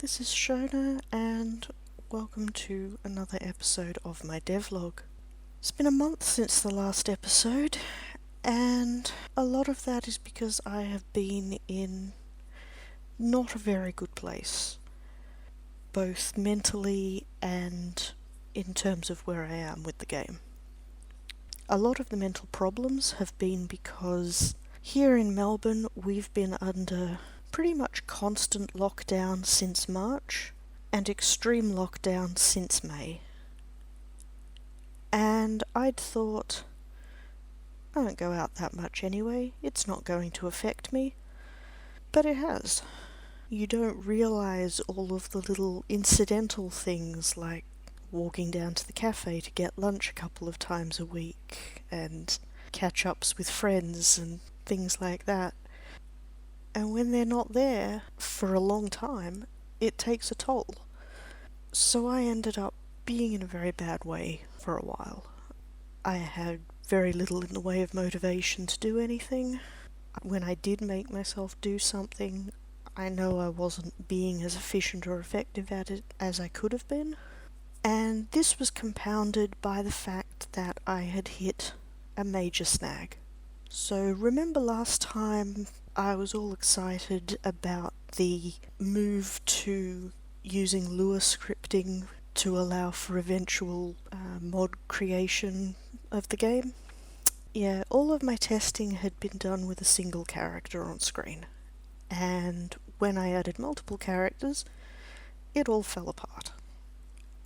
this is Shona, and welcome to another episode of my devlog. It's been a month since the last episode, and a lot of that is because I have been in not a very good place, both mentally and in terms of where I am with the game. A lot of the mental problems have been because here in Melbourne we've been under pretty much constant lockdown since March and extreme lockdown since May. And I'd thought, I don't go out that much anyway, it's not going to affect me. But it has. You don't realise all of the little incidental things like walking down to the cafe to get lunch a couple of times a week and catch-ups with friends and things like that. And when they're not there for a long time, it takes a toll. So I ended up being in a very bad way for a while. I had very little in the way of motivation to do anything. When I did make myself do something, I know I wasn't being as efficient or effective at it as I could have been. And this was compounded by the fact that I had hit a major snag. So remember last time I was all excited about the move to using Lua scripting to allow for eventual mod creation of the game? Yeah, all of my testing had been done with a single character on screen. And when I added multiple characters, it all fell apart.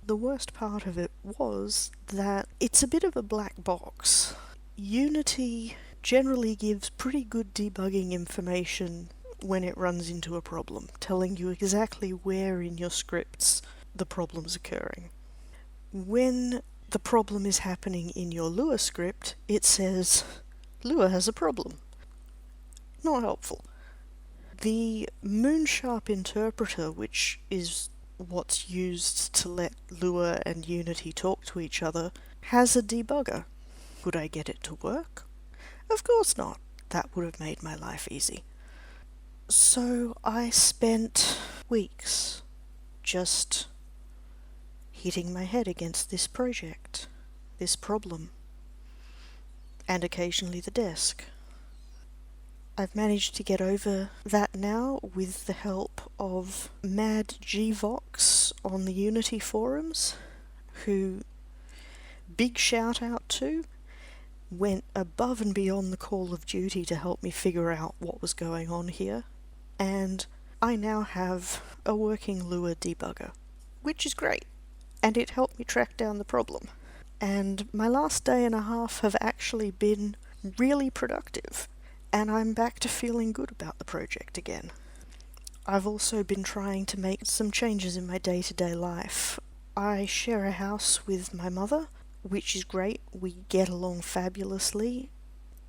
The worst part of it was that it's a bit of a black box. Unity generally gives pretty good debugging information when it runs into a problem, telling you exactly where in your scripts the problem's occurring. When the problem is happening in your Lua script, it says, Lua has a problem. Not helpful. The Moonsharp interpreter, which is what's used to let Lua and Unity talk to each other, has a debugger. Would I get it to work? Of course not. That would have made my life easy. So I spent weeks just hitting my head against this project, this problem, and occasionally the desk. I've managed to get over that now with the help of Mad Gvox on the Unity forums, who, big shout out to, went above and beyond the call of duty to help me figure out what was going on here, and I now have a working Lua debugger, which is great, and it helped me track down the problem. And my last day and a half have actually been really productive, and I'm back to feeling good about the project again. I've also been trying to make some changes in my day-to-day life. I share a house with my mother, which is great. We get along fabulously,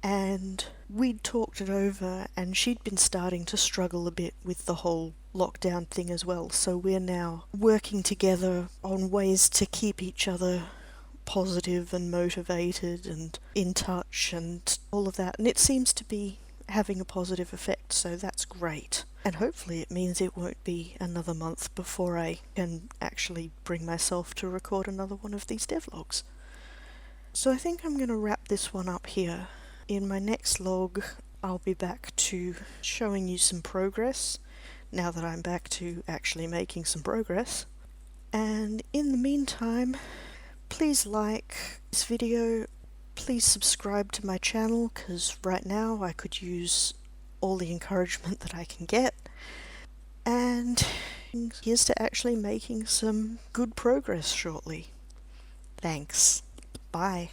and we'd talked it over, and she'd been starting to struggle a bit with the whole lockdown thing as well, so we're now working together on ways to keep each other positive and motivated and in touch and all of that, and it seems to be having a positive effect, so that's great. And hopefully it means it won't be another month before I can actually bring myself to record another one of these devlogs. So I think I'm going to wrap this one up here. In my next log, I'll be back to showing you some progress, now that I'm back to actually making some progress. And in the meantime, please like this video, please subscribe to my channel, because right now I could use all the encouragement that I can get. And here's to actually making some good progress shortly. Thanks. Bye.